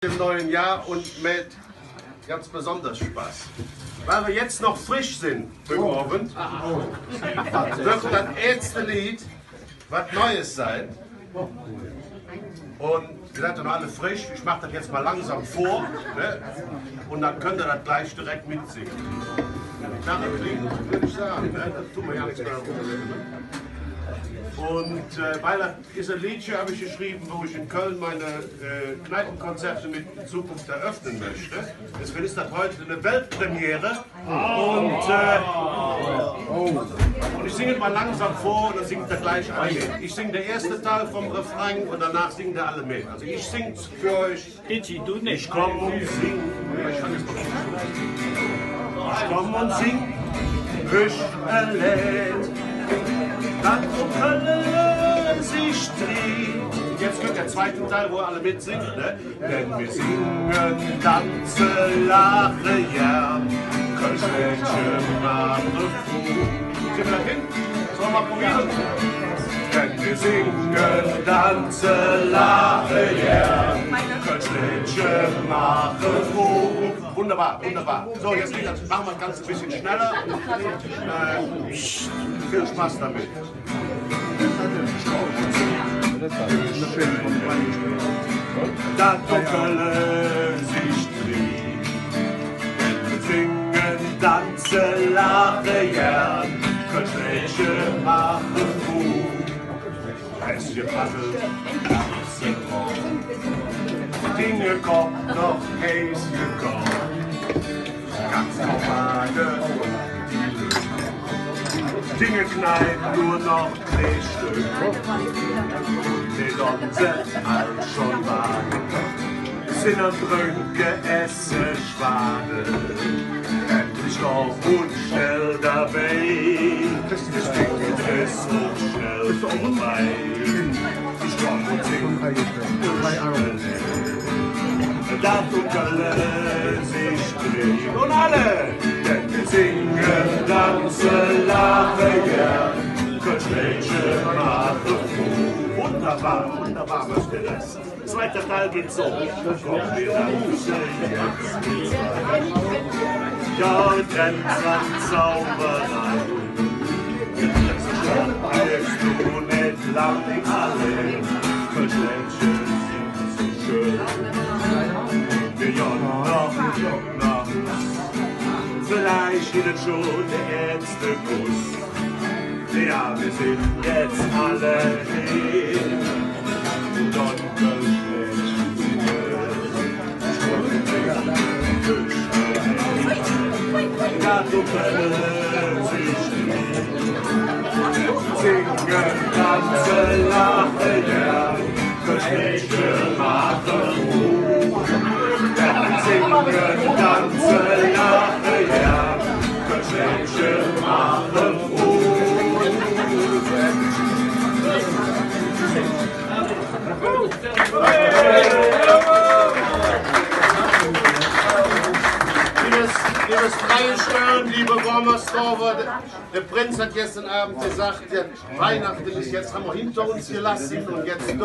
Im neuen Jahr und mit ganz besonders Spaß. Weil wir jetzt noch frisch sind im Abend, wird das erste Lied was Neues sein. Und ihr seid noch alle frisch, ich mache das jetzt mal langsam vor, ne? Und dann könnt ihr das gleich direkt mitsingen. Nachher klingt, würde ich sagen, ne? Das tun wir ja nichts mehr. Und weil das ist ein Liedchen, habe ich geschrieben, wo ich in Köln meine Kneipenkonzerte mit in Zukunft eröffnen möchte. Deswegen ist das heute eine Weltpremiere. Und ich singe mal langsam vor und dann singt er gleich alle mit. Ich singe den ersten Teil vom Refrain und danach singen alle mit. Also ich singe für euch. Itchy, du nicht. Ich komme und sing. Ich komme und sing. Ich erlebt. Dann Köln sich dreht. Jetzt kommt der zweite Teil, wo alle mitsingen, ne? Denn wir singen, tanzen, lachen, ja. Kölsch-Mädchen machen froh. Gehen wir da hin? Sollen wir mal probieren? Denn wir singen, tanzen, lachen, ja. Kölsch-Mädchen machen froh. Wunderbar, wunderbar. So, jetzt machen wir das Ganze ein bisschen schneller. Viel Spaß damit. Da Köln sich dreht, wir singen, tanzen, lachen, ja, Kölsch-Mädchen machen gut. Es gepaddelt, Kasse rot, Dinge kommt noch Käse gekocht, ganz normale Dinge knallen nur noch Drehstück. Die Donse alt schon warten. Sind am Brünke essen Schwaden. Endlich noch und schnell dabei. Das Ding ist so schnell vorbei. Ich komm und sing. Da Köln sich dreht. Und alle! Denn wir singen, tanzen, lachen, ja. Kölsch-Mädchen machen froh. Wunderbar, wunderbar, was wir das. Zweiter Teil geht so. Komm, wir tanzen jetzt wieder. Ja, denn es Zauberei. Bist du nicht lang allein. Kölsch-Mädchen sind so schön. Wir jungen noch. Vielleicht wird schon der erste Kuss. Ja, wir sind jetzt alle hin. Und Onkel ja, du können sich singen, tanzen, lachen, ja. Kölsch-Mädchen machen Ruhe. Singen, tanzen, lachen, ja. Kölsch-Mädchen machen froh. Liebes Freie liebe Wormersdorfer, der Prinz hat gestern Abend gesagt, Weihnachten ist jetzt, haben wir hinter uns gelassen und jetzt